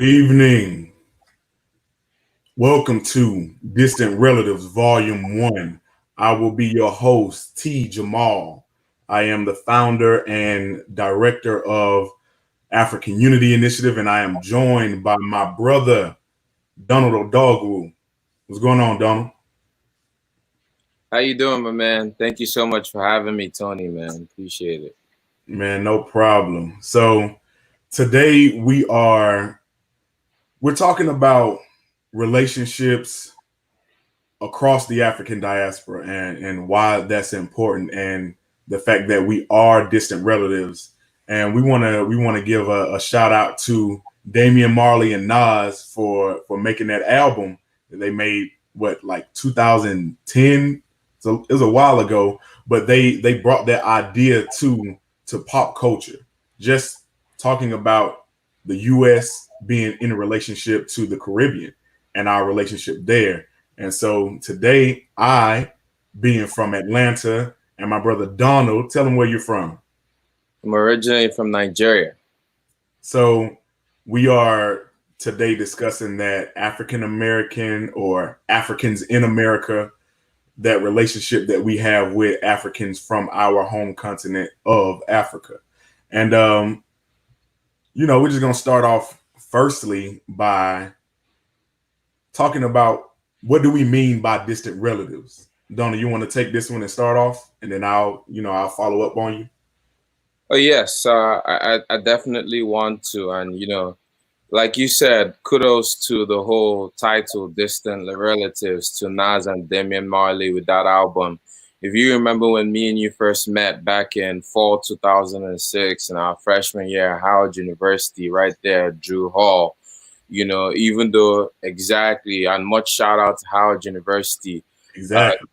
Evening. Welcome to Distant Relatives Volume 1. I will be your host, Jamal. I am the founder and director of African Unity Initiative, and I am joined by my brother, Donald Odogwu. What's going on, Donald? How you doing, my man? Thank you so much for having me, Tony, man. Appreciate it. Man, no problem. So today we're talking about relationships across the African diaspora and why that's important and the fact that we are distant relatives. And we wanna give a shout out to Damian Marley and Nas for making that album that they made like 2010. So it was a while ago, but they brought that idea to pop culture. Just talking about the US being in a relationship to the Caribbean and our relationship there. And so today, being from Atlanta, and my brother Donald, tell him where you're from. I'm originally from Nigeria. So we are today discussing that African American or Africans in America, that relationship that we have with Africans from our home continent of Africa. And, we're just going to start off firstly by talking about what do we mean by distant relatives. Donna, you want to take this one and start off, and then I'll follow up on you. Oh yes, I definitely want to, and like you said, kudos to the whole title, "Distant Relatives," to Nas and Damian Marley with that album. If you remember when me and you first met back in fall 2006 in our freshman year at Howard University, right there at Drew Hall. Even though exactly, and much shout out to Howard University. Exactly.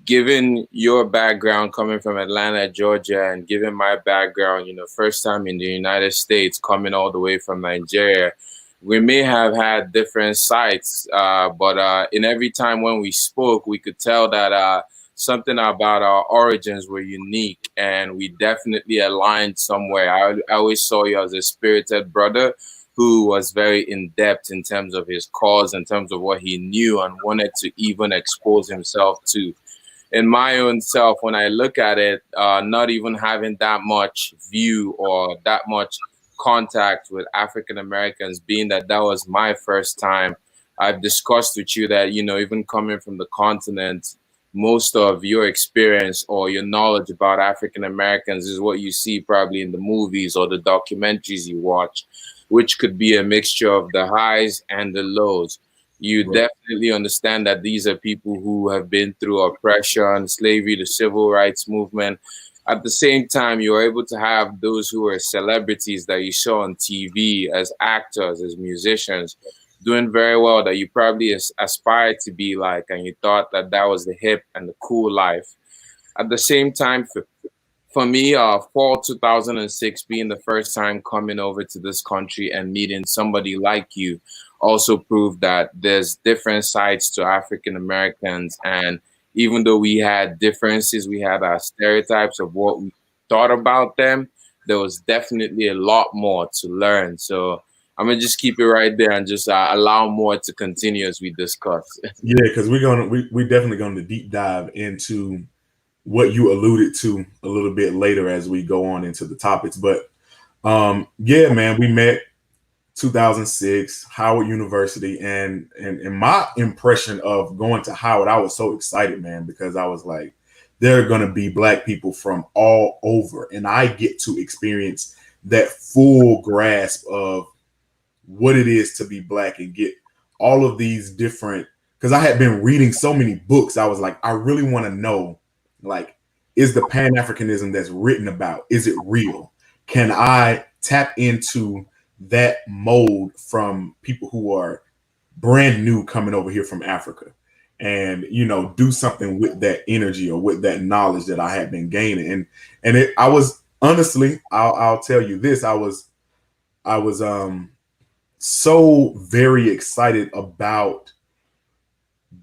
Given your background coming from Atlanta, Georgia, and given my background, first time in the United States, coming all the way from Nigeria, we may have had different sites, but in every time when we spoke, we could tell that something about our origins were unique, and we definitely aligned somewhere. I always saw you as a spirited brother who was very in depth in terms of his cause, in terms of what he knew and wanted to even expose himself to. In my own self, when I look at it, not even having that much view or that much contact with African Americans, being that was my first time, I've discussed with you that, even coming from the continent, most of your experience or your knowledge about African Americans is what you see probably in the movies or the documentaries you watch, which could be a mixture of the highs and the lows. You definitely understand that these are people who have been through oppression, slavery, the civil rights movement. At the same time, you're able to have those who are celebrities that you saw on TV as actors, as musicians, doing very well that you probably aspired to be like, and you thought that was the hip and the cool life. At the same time, for me, fall 2006 being the first time coming over to this country and meeting somebody like you also proved that there's different sides to African Americans. And even though we had differences, we had our stereotypes of what we thought about them, there was definitely a lot more to learn. So I'm gonna just keep it right there and just allow more to continue as we discuss. Yeah, because we're definitely going to deep dive into what you alluded to a little bit later as we go on into the topics. But yeah, man, we met 2006 Howard University, and my impression of going to Howard, I was so excited, man, because I was like, there are going to be Black people from all over, and I get to experience that full grasp of what it is to be Black and get all of these different, because I had been reading so many books. I was like, I really want to know, like, is the Pan-Africanism that's written about, is it real? Can I tap into that mode from people who are brand new coming over here from Africa and do something with that energy or with that knowledge that I had been gaining? And I was honestly, I'll tell you this, I was so very excited about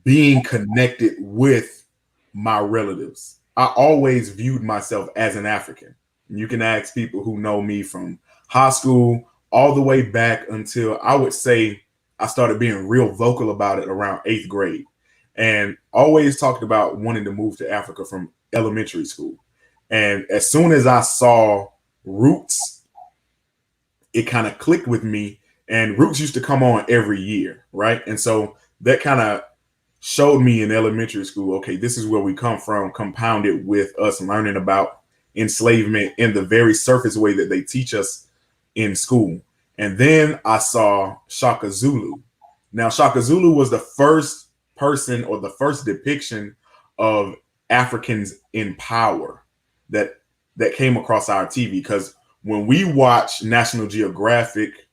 being connected with my relatives. I always viewed myself as an African. You can ask people who know me from high school all the way back until I would say I started being real vocal about it around 8th grade, and always talked about wanting to move to Africa from elementary school. And as soon as I saw Roots, it kind of clicked with me. And Roots used to come on every year, right? And so that kind of showed me in elementary school, okay, this is where we come from, compounded with us learning about enslavement in the very surface way that they teach us in school. And then I saw Shaka Zulu. Now, Shaka Zulu was the first person or the first depiction of Africans in power that came across our TV. Because when we watch National Geographic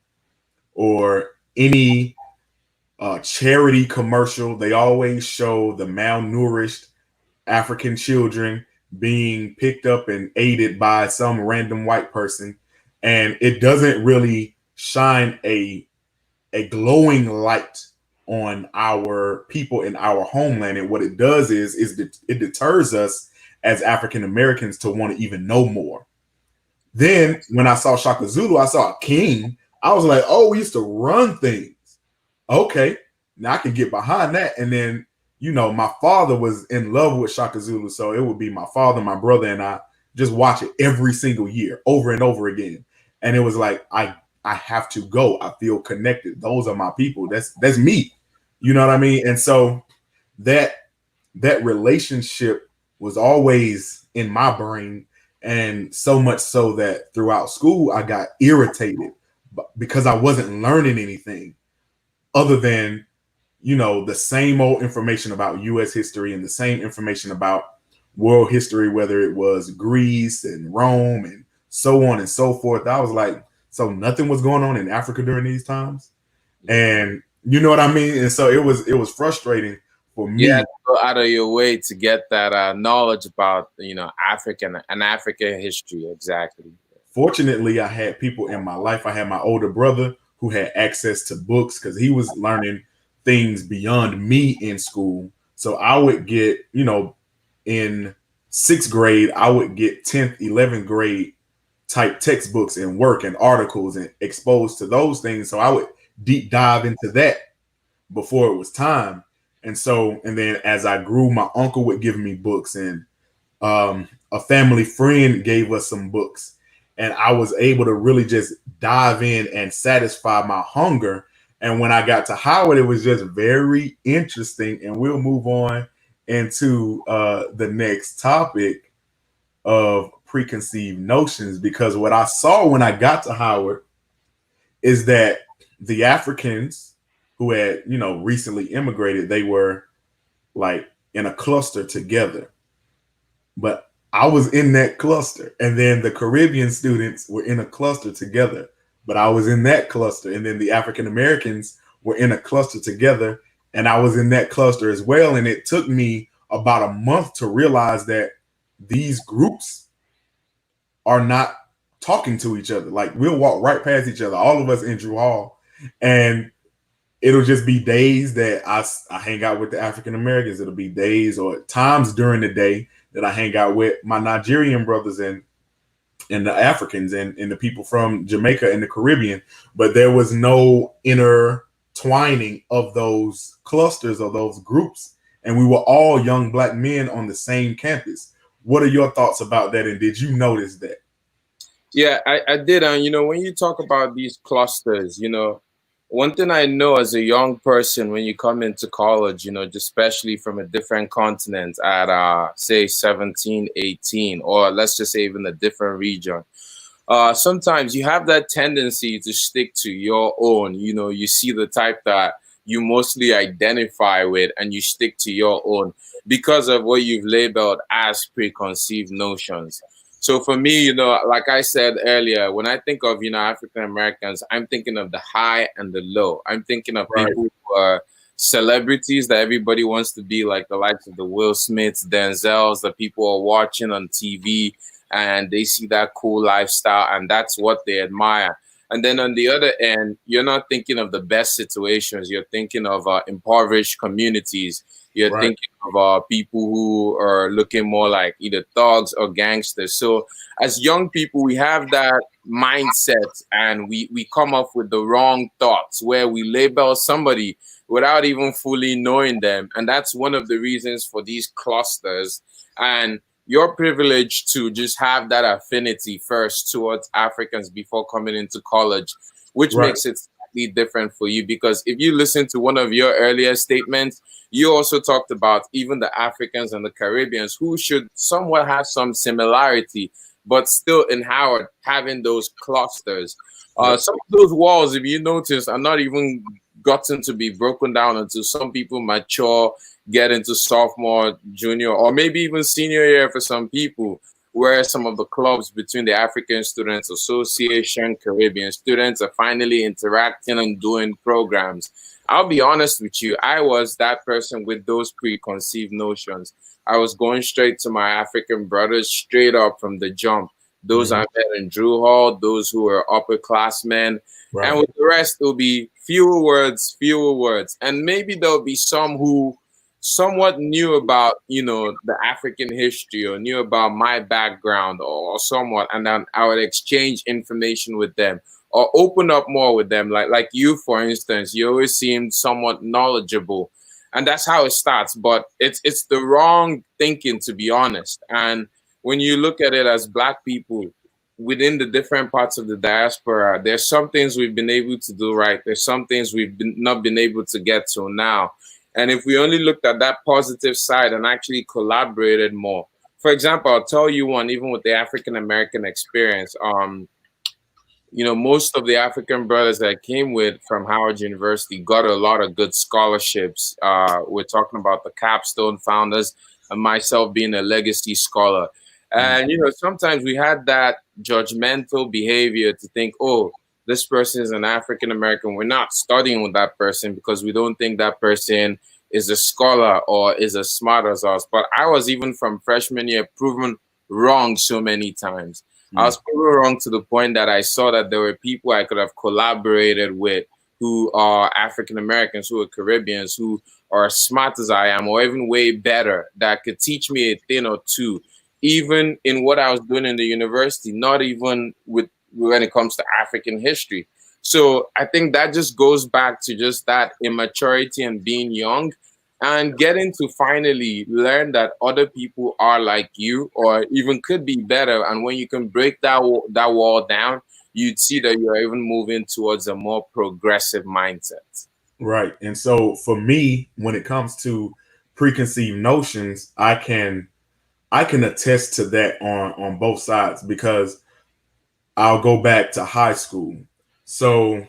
or any charity commercial, they always show the malnourished African children being picked up and aided by some random white person. And it doesn't really shine a glowing light on our people in our homeland. And what it does is it deters us as African Americans to want to even know more. Then when I saw Shaka Zulu, I saw a king. I was like, oh, we used to run things. Okay, now I can get behind that. And then, you know, my father was in love with Shaka Zulu. So it would be my father, my brother, and I just watch it every single year over and over again. And it was like, I have to go. I feel connected. Those are my people. That's me. You know what I mean? And so that relationship was always in my brain. And so much so that throughout school, I got irritated because I wasn't learning anything other than, you know, the same old information about U.S. history and the same information about world history, whether it was Greece and Rome and so on and so forth. I was like, so nothing was going on in Africa during these times. And you know what I mean? And so it was frustrating for me. Yeah, go out of your way to get that knowledge about, you know, African history. Exactly. Fortunately, I had people in my life. I had my older brother who had access to books because he was learning things beyond me in school. So I would get, you know, in 6th grade, I would get 10th, 11th grade type textbooks and work and articles and exposed to those things. So I would deep dive into that before it was time. And so, and then as I grew, my uncle would give me books, and a family friend gave us some books. And I was able to really just dive in and satisfy my hunger. And when I got to Howard, it was just very interesting. And we'll move on into the next topic of preconceived notions, because what I saw when I got to Howard is that the Africans who had, you know, recently immigrated, they were like in a cluster together. But I was in that cluster. And then the Caribbean students were in a cluster together, but I was in that cluster. And then the African Americans were in a cluster together, and I was in that cluster as well. And it took me about a month to realize that these groups are not talking to each other. Like, we'll walk right past each other, all of us in Drew Hall, and it'll just be days that I hang out with the African Americans. It'll be days or times during the day that I hang out with my Nigerian brothers and the Africans and the people from Jamaica and the Caribbean. But there was no intertwining of those clusters or those groups. And we were all young Black men on the same campus. What are your thoughts about that? And did you notice that? Yeah, I did. And, you know, when you talk about these clusters, you know, one thing I know as a young person, when you come into college, you know, especially from a different continent at, say, 17, 18, or let's just say even a different region, sometimes you have that tendency to stick to your own. You know, you see the type that you mostly identify with, and you stick to your own because of what you've labeled as preconceived notions. So for me, you know, like I said earlier, when I think of, you know, African Americans, I'm thinking of the high and the low. I'm thinking of people who are celebrities that everybody wants to be, like the likes of the Will Smiths, Denzels, the people are watching on TV and they see that cool lifestyle and that's what they admire. And then on the other end, you're not thinking of the best situations. You're thinking of impoverished communities. You're Right. thinking of people who are looking more like either thugs or gangsters. So as young people, we have that mindset, and we come up with the wrong thoughts where we label somebody without even fully knowing them. And that's one of the reasons for these clusters. And you're privileged to just have that affinity first towards Africans before coming into college, which Right. makes it slightly different for you. Because if you listen to one of your earlier statements, you also talked about even the Africans and the Caribbeans who should somewhat have some similarity, but still in Howard having those clusters. Yep. Some of those walls, if you notice, are not even gotten to be broken down until some people mature, get into sophomore, junior, or maybe even senior year for some people, where some of the clubs between the African Students Association, Caribbean students are finally interacting and doing programs. I'll be honest with you, I was that person with those preconceived notions. I was going straight to my African brothers straight up from the jump. Those I met in Drew Hall, those who were upperclassmen, Right. and with the rest, it'll be fewer words, fewer words. And maybe there'll be some who somewhat knew about, the African history or knew about my background or somewhat, and then I would exchange information with them or open up more with them. Like you, for instance, you always seemed somewhat knowledgeable. And that's how it starts. But it's the wrong thinking, to be honest. And when you look at it as Black people, within the different parts of the diaspora, there's some things we've been able to do right. There's some things not been able to get to now. And if we only looked at that positive side and actually collaborated more, for example, I'll tell you one, even with the African American experience, most of the African brothers that I came with from Howard University got a lot of good scholarships. We're talking about the Capstone founders and myself being a legacy scholar. And, sometimes we had that judgmental behavior to think, oh, this person is an African American. We're not studying with that person because we don't think that person is a scholar or is as smart as us. But I was, even from freshman year, proven wrong so many times. I was proven wrong to the point that I saw that there were people I could have collaborated with who are African Americans, who are Caribbeans, who are as smart as I am, or even way better, that could teach me a thing or two, even in what I was doing in the university, not even when it comes to African history. So I think that just goes back to just that immaturity and being young and getting to finally learn that other people are like you or even could be better. And when you can break that wall down, you'd see that you're even moving towards a more progressive mindset. Right. And so for me, when it comes to preconceived notions, I can attest to that on both sides, because I'll go back to high school. So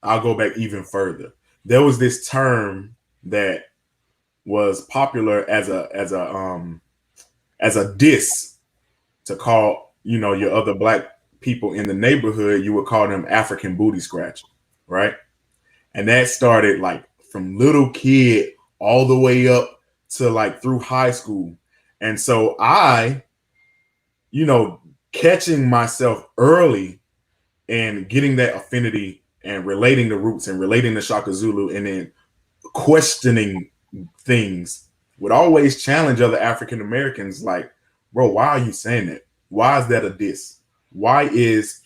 I'll go back even further. There was this term that was popular as a diss to call, your other Black people in the neighborhood. You would call them African booty scratcher, right? And that started like from little kid all the way up to like through high school. And so I, catching myself early and getting that affinity and relating the roots and relating the Shaka Zulu and then questioning things, would always challenge other African Americans like, bro, why are you saying that? Why is that a diss? Why is,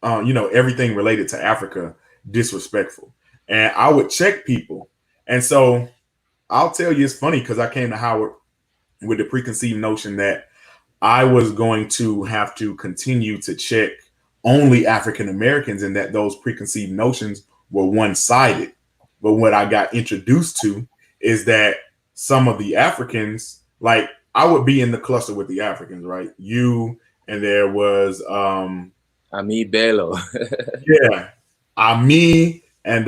everything related to Africa disrespectful? And I would check people. And so I'll tell you, it's funny because I came to Howard with the preconceived notion that I was going to have to continue to check only African Americans and that those preconceived notions were one-sided. But what I got introduced to is that some of the Africans, like I would be in the cluster with the Africans, right? You, and there was Ami Bello. yeah, Ami and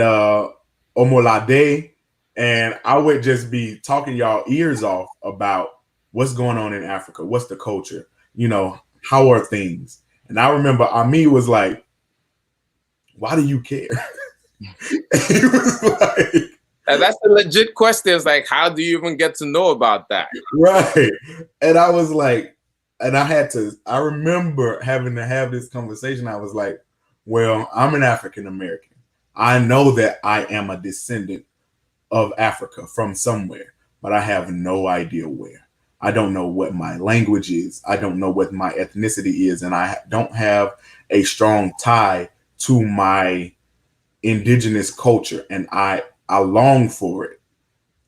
Omolade, and I would just be talking y'all ears off about what's going on in Africa, what's the culture, how are things. And I remember Ami was like, "Why do you care?" He was like, And that's a legit question. It's like, how do you even get to know about that? right. And I was like, and I remember having to have this conversation. I was like, well, I'm an African American. I know that I am a descendant of Africa from somewhere, but I have no idea where. I don't know what my language is. I don't know what my ethnicity is. And I don't have a strong tie to my indigenous culture. And I long for it.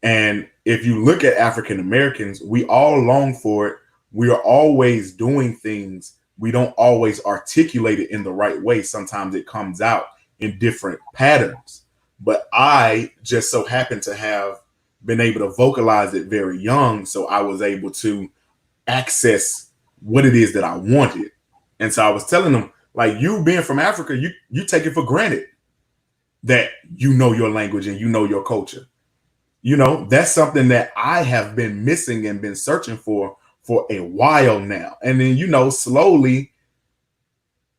And if you look at African Americans, we all long for it. We are always doing things. We don't always articulate it in the right way. Sometimes it comes out in different patterns. But I just so happen to have been able to vocalize it very young. So I was able to access what it is that I wanted. And so I was telling them, like, you being from Africa, you take it for granted that you know your language and you know your culture. You know, that's something that I have been missing and been searching for a while now. And then, you know, slowly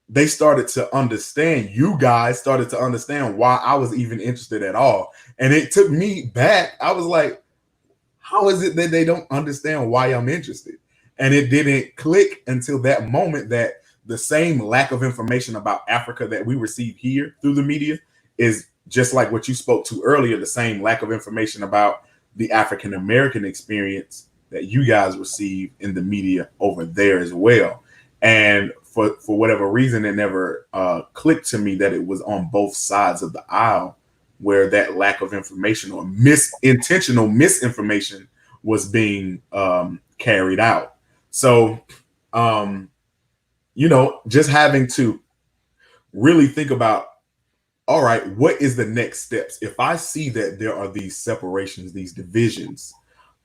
they started to understand, you guys started to understand why I was even interested at all. And it took me back. I was like, how is it that they don't understand why I'm interested? And it didn't click until that moment that the same lack of information about Africa that we receive here through the media is just like what you spoke to earlier, the same lack of information about the African American experience that you guys receive in the media over there as well. And for whatever reason, it never clicked to me that it was on both sides of the aisle where that lack of information or intentional misinformation was being carried out. So, you know, just having to really think about, all right, what is the next steps? If I see that there are these separations, these divisions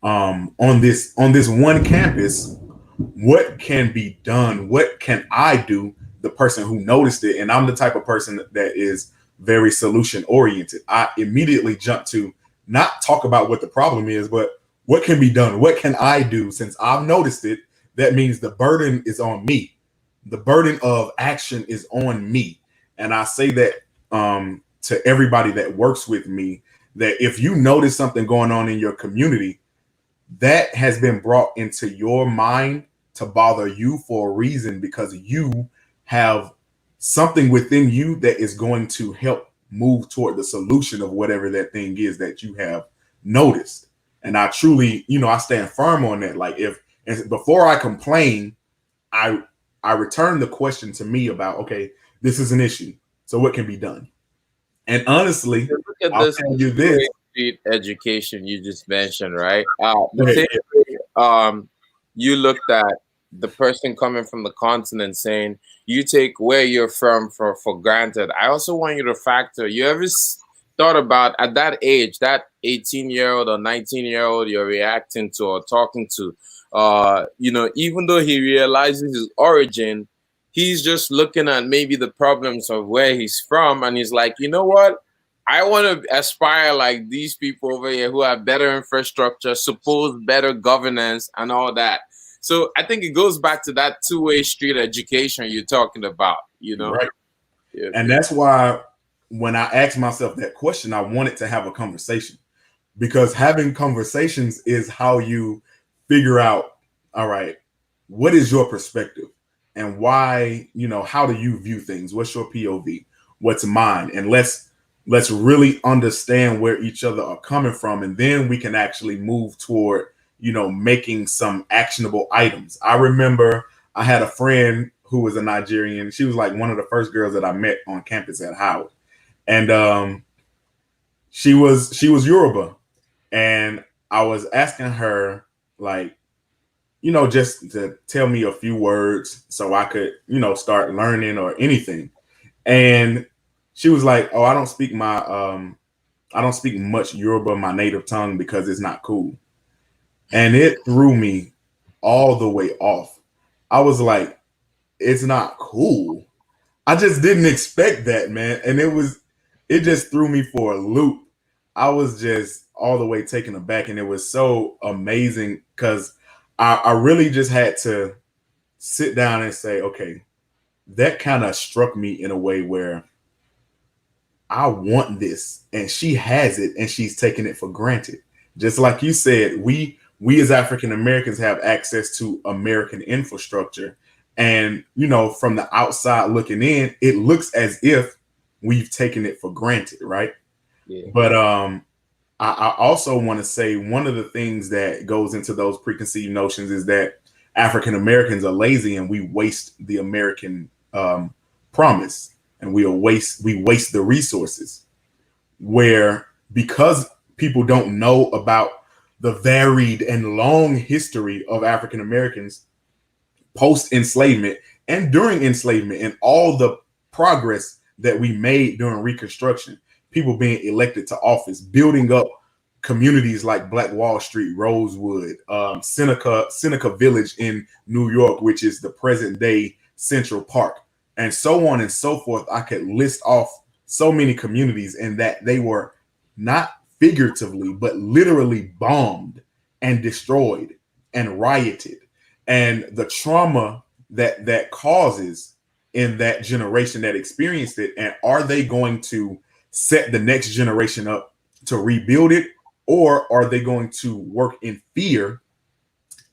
on this one campus, what can be done? What can I do? The person who noticed it, and I'm the type of person that is very solution oriented. I immediately jump to not talk about what the problem is, but what can be done? What can I do? Since I've noticed it, that means the burden is on me. The burden of action is on me. And I say that to everybody that works with me, that if you notice something going on in your community that has been brought into your mind to bother you for a reason, because you have something within you that is going to help move toward the solution of whatever that thing is that you have noticed. And I truly, you know, I stand firm on that. Like, if before I complain, I return the question to me about, okay, this is an issue, so what can be done? And honestly, look at I'll this tell you this. street education you just mentioned, right? The thing, you looked at the person coming from the continent saying you take where you're from for granted. I also want you to factor, you ever thought about at that age, that 18-year-old or 19-year-old you're reacting to or talking to, you know, even though he realizes his origin, he's just looking at maybe the problems of where he's from, and he's like, you know what? I want to aspire like these people over here who have better infrastructure, suppose better governance and all that. So I think it goes back to that two-way street education you're talking about, you know? Right. Yeah. And that's why when I asked myself that question, I wanted to have a conversation, because having conversations is how you figure out, all right, what is your perspective and why, you know, how do you view things? What's your POV? What's mine? And let's really understand where each other are coming from. And then we can actually move toward, you know, making some actionable items. I remember I had a friend who was a Nigerian. She was like one of the first girls that I met on campus at Howard. And she was Yoruba. And I was asking her, like, you know, just to tell me a few words so I could, you know, start learning or anything. And she was like, oh, I don't speak much Yoruba, my native tongue, because it's not cool. And it threw me all the way off. I was like, it's not cool. I just didn't expect that, man. And it just threw me for a loop. I was just all the way taken aback. And it was so amazing because I really just had to sit down and say, okay, that kind of struck me in a way where I want this, and she has it, and she's taking it for granted. Just like you said, we as African Americans have access to American infrastructure, and you know, from the outside looking in, it looks as if we've taken it for granted, right? Yeah. But I also want to say one of the things that goes into those preconceived notions is that African Americans are lazy and we waste the American promise, and we waste the resources. Where because people don't know about the varied and long history of African Americans post enslavement and during enslavement and all the progress that we made during Reconstruction, people being elected to office, building up communities like Black Wall Street, Rosewood, Seneca Village in New York, which is the present day Central Park, and so on and so forth. I could list off so many communities, and that they were not figuratively, but literally bombed and destroyed and rioted, and the trauma that causes in that generation that experienced it. And are they going to set the next generation up to rebuild it, or are they going to work in fear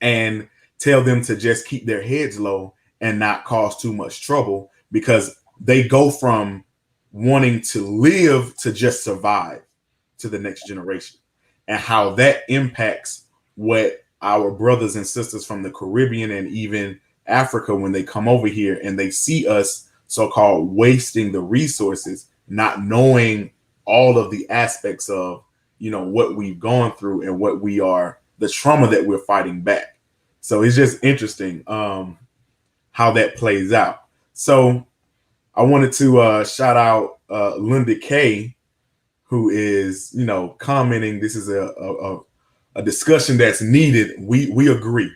and tell them to just keep their heads low and not cause too much trouble, because they go from wanting to live to just survive to the next generation, and how that impacts what our brothers and sisters from the Caribbean and even Africa, when they come over here and they see us so-called wasting the resources, not knowing all of the aspects of, what we've gone through and what we are, the trauma that we're fighting back. So it's just interesting how that plays out. So I wanted to shout out Linda K, who is, commenting. This is a discussion that's needed. We agree,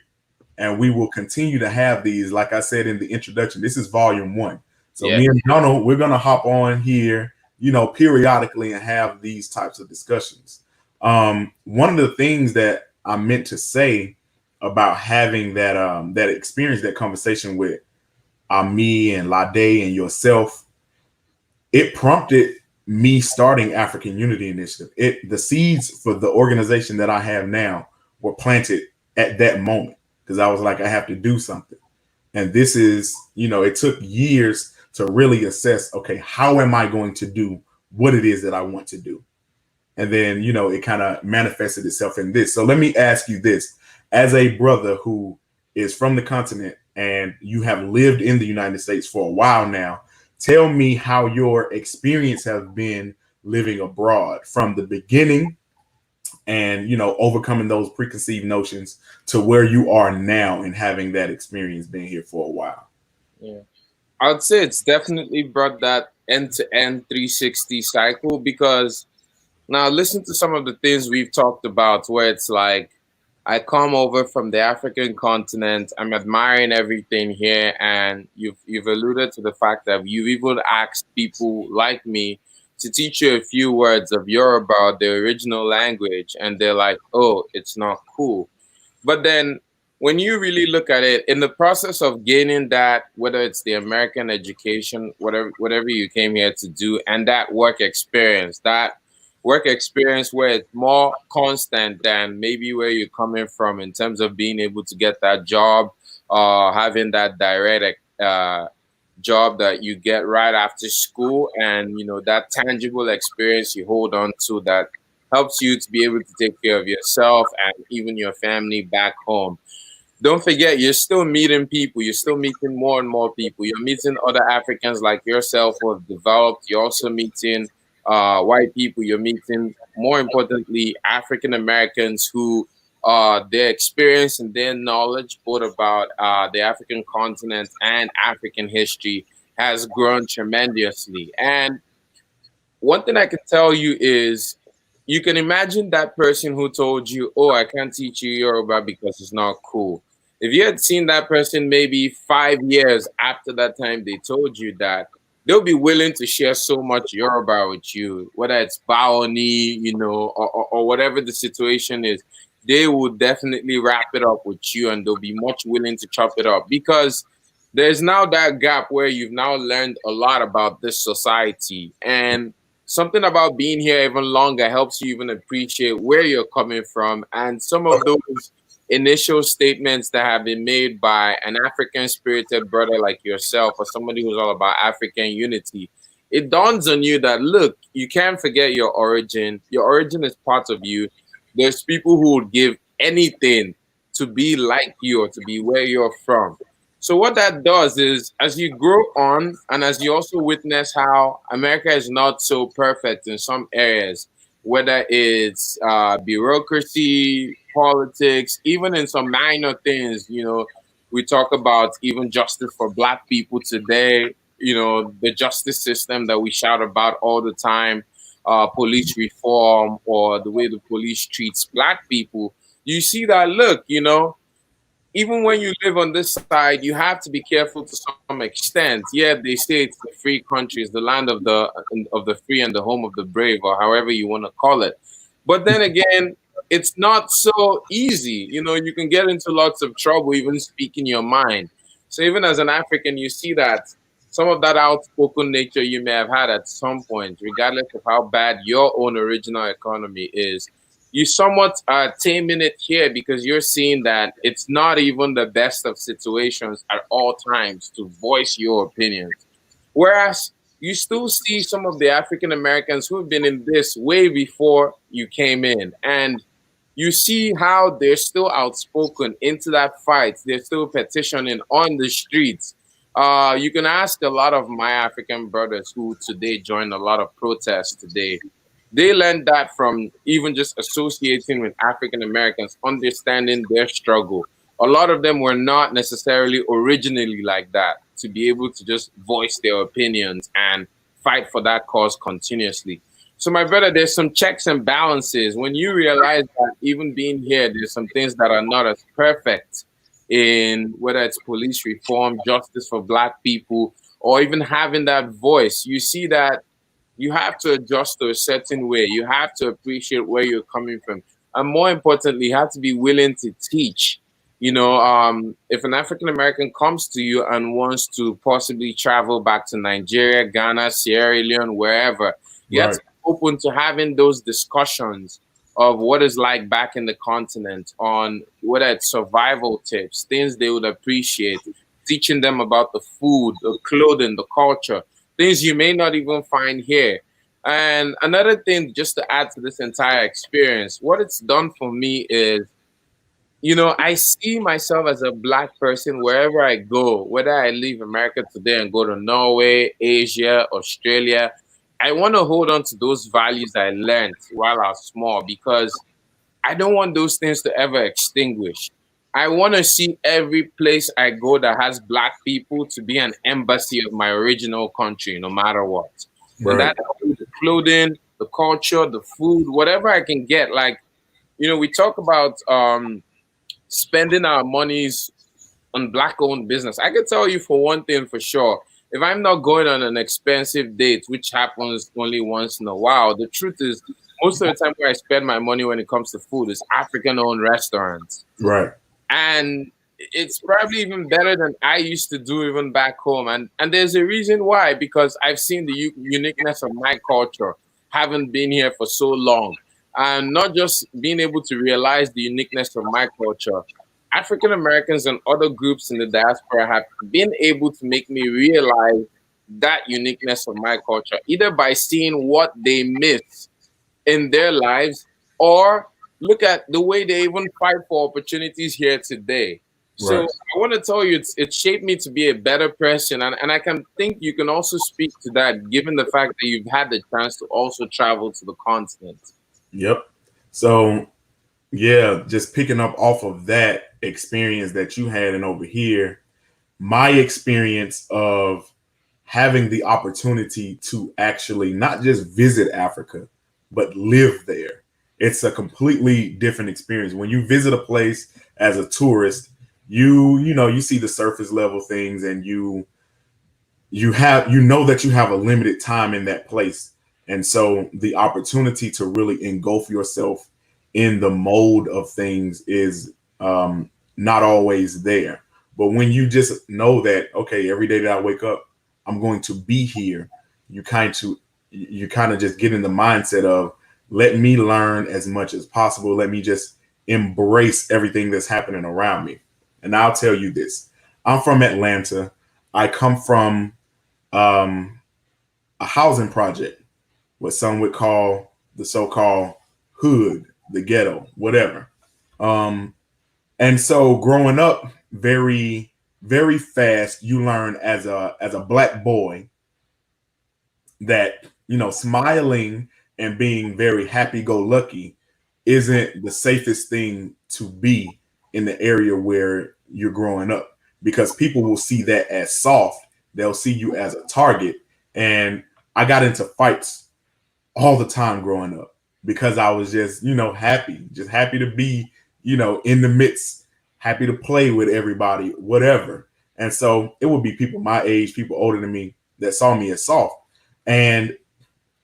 and we will continue to have these. Like I said in the introduction, this is volume 1. So me and Donald, we're gonna hop on here, periodically and have these types of discussions. One of the things that I meant to say about having that experience, that conversation with me and Lade and yourself, it prompted me starting African Unity Initiative. The seeds for the organization that I have now were planted at that moment, because I was like, I have to do something. And this is, it took years to really assess, okay, how am I going to do what it is that I want to do? And then, it kind of manifested itself in this. So let me ask you this. As a brother who is from the continent and you have lived in the United States for a while now, tell me how your experience has been living abroad from the beginning and, overcoming those preconceived notions to where you are now and having that experience being here for a while. Yeah. I would say it's definitely brought that end-to-end 360 cycle, because now listen to some of the things we've talked about where it's like, I come over from the African continent, I'm admiring everything here, and you've alluded to the fact that you've even asked people like me to teach you a few words of Yoruba, the original language, and they're like, oh, it's not cool. But then when you really look at it, in the process of gaining that, whether it's the American education, whatever you came here to do, and that work experience where it's more constant than maybe where you're coming from in terms of being able to get that job, having that direct job that you get right after school, and that tangible experience you hold on to that helps you to be able to take care of yourself and even your family back home. Don't forget, you're still meeting people. You're still meeting more and more people. You're meeting other Africans like yourself who have developed. You're also meeting white people. You're meeting, more importantly, African Americans who their experience and their knowledge both about the African continent and African history has grown tremendously. And one thing I can tell you is, you can imagine that person who told you, oh, I can't teach you Yoruba because it's not cool. If you had seen that person maybe 5 years after that time they told you that, they'll be willing to share so much Yoruba with you, whether it's Baoni, or whatever the situation is. They will definitely wrap it up with you, and they'll be much willing to chop it up, because there's now that gap where you've now learned a lot about this society, and something about being here even longer helps you even appreciate where you're coming from. And some of those initial statements that have been made by an African spirited brother like yourself, or somebody who's all about African unity, it dawns on you that, look, you can't forget your origin. Your origin is part of you. There's people who would give anything to be like you or to be where you're from. So what that does is, as you grow on, and as you also witness how America is not so perfect in some areas, whether it's bureaucracy, politics, even in some minor things, we talk about even justice for Black people today, the justice system that we shout about all the time, police reform, or the way the police treats Black people. You see that, look, even when you live on this side, you have to be careful to some extent. Yeah, they say it's the free country, it's the land of the free and the home of the brave, or however you want to call it. But then again, it's not so easy. You can get into lots of trouble even speaking your mind. So even as an African, you see that some of that outspoken nature you may have had at some point, regardless of how bad your own original economy is, you somewhat are taming it here because you're seeing that it's not even the best of situations at all times to voice your opinions. Whereas you still see some of the African Americans who've been in this way before you came in. And you see how they're still outspoken into that fight. They're still petitioning on the streets. You can ask a lot of my African brothers who today joined a lot of protests today. They learned that from even just associating with African Americans, understanding their struggle. A lot of them were not necessarily originally like that, to be able to just voice their opinions and fight for that cause continuously. So, my brother, there's some checks and balances. When you realize that even being here, there's some things that are not as perfect in whether it's police reform, justice for Black people, or even having that voice, you see that you have to adjust to a certain way. You have to appreciate where you're coming from. And more importantly, you have to be willing to teach. If an African American comes to you and wants to possibly travel back to Nigeria, Ghana, Sierra Leone, wherever, you have to be open to having those discussions of what it's like back in the continent, on whether it's survival tips, things they would appreciate, teaching them about the food, the clothing, the culture, things you may not even find here. And another thing, just to add to this entire experience, what it's done for me is, I see myself as a Black person wherever I go, whether I leave America today and go to Norway, Asia, Australia. I want to hold on to those values I learned while I was small, because I don't want those things to ever extinguish. I want to see every place I go that has Black people to be an embassy of my original country, no matter what. And that includes the clothing, the culture, the food, whatever I can get. Like, we talk about spending our monies on Black-owned business. I can tell you for one thing for sure, if I'm not going on an expensive date, which happens only once in a while, the truth is, most of the time where I spend my money when it comes to food is African-owned restaurants. Right. And it's probably even better than I used to do even back home. And there's a reason why, because I've seen the uniqueness of my culture, having been here for so long, and not just being able to realize the uniqueness of my culture. African Americans and other groups in the diaspora have been able to make me realize that uniqueness of my culture, either by seeing what they miss in their lives, or look at the way they even fight for opportunities here today. So I want to tell you, it shaped me to be a better person. And I can think you can also speak to that, given the fact that you've had the chance to also travel to the continent. Yep. So, yeah, just picking up off of that experience that you had and over here, my experience of having the opportunity to actually not just visit Africa, but live there. It's a completely different experience. When you visit a place as a tourist, you see the surface level things, and you know that you have a limited time in that place. And so the opportunity to really engulf yourself in the mode of things is not always there. But when you just know that, okay, every day that I wake up, I'm going to be here, you kind of just get in the mindset of, let me learn as much as possible. Let me just embrace everything that's happening around me. And I'll tell you this, I'm from Atlanta. I come from a housing project, what some would call the so-called hood, the ghetto, whatever. And so growing up, very, very fast, you learn as a black boy that, smiling and being very happy-go-lucky isn't the safest thing to be in the area where you're growing up, because people will see that as soft. They'll see you as a target. And I got into fights all the time growing up because I was just, just happy to be, in the midst, happy to play with everybody, whatever. And so it would be people my age, people older than me that saw me as soft. And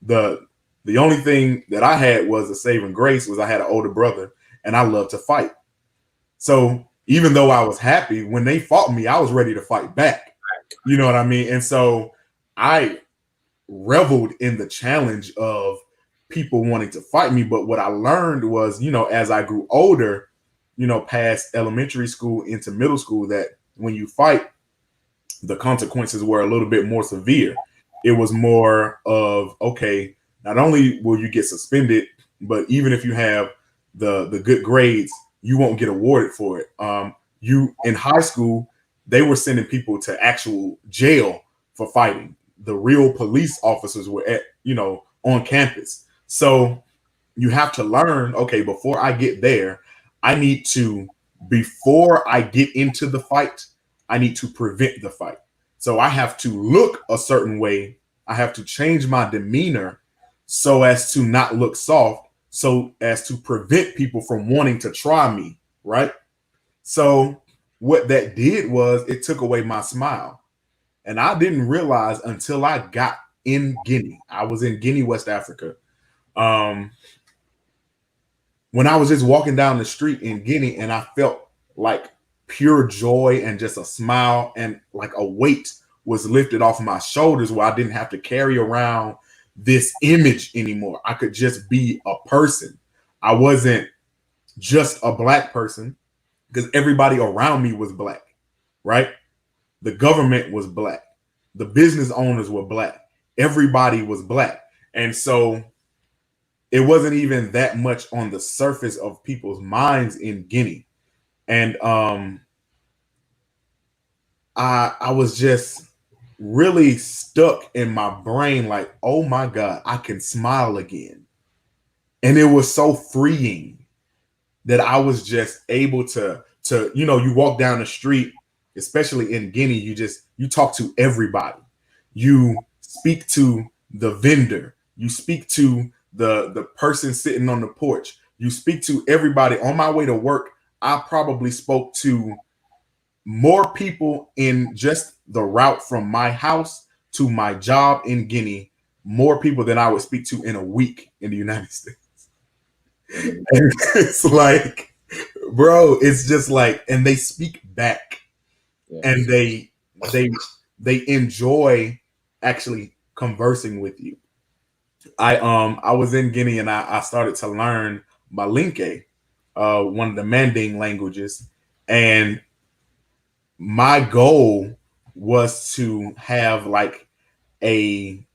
the only thing that I had was a saving grace was I had an older brother and I loved to fight. So even though I was happy when they fought me, I was ready to fight back. You know what I mean? And so I reveled in the challenge of people wanting to fight me. But what I learned was, as I grew older, past elementary school into middle school, that when you fight, the consequences were a little bit more severe. It was more of, okay, not only will you get suspended, but even if you have the good grades, you won't get awarded for it. You in high school, they were sending people to actual jail for fighting. The real police officers were on campus. So you have to learn, okay, before I get there, I need to, before I get into the fight, I need to prevent the fight. So I have to look a certain way. I have to change my demeanor so as to not look soft, so as to prevent people from wanting to try me, right? So what that did was it took away my smile. And I didn't realize until I got in Guinea. I was in Guinea, West Africa. When I was just walking down the street in Guinea and I felt like pure joy and just a smile and like a weight was lifted off my shoulders where I didn't have to carry around this image anymore. I could just be a person. I wasn't just a black person because everybody around me was black, right? The government was black. The business owners were black. Everybody was black. And so it wasn't even that much on the surface of people's minds in Guinea. And I was just really stuck in my brain like, oh my God, I can smile again. And it was so freeing that I was just able to you walk down the street, especially in Guinea, you talk to everybody. You speak to the vendor. You speak to the person sitting on the porch. You speak to everybody. On my way to work, I probably spoke to more people in just the route from my house to my job in Guinea, more people than I would speak to in a week in the United States. And it's like, bro, it's just like, and they speak back, and they enjoy actually conversing with you. I was in Guinea and I started to learn Malinke, one of the Manding languages, and my goal was to have like a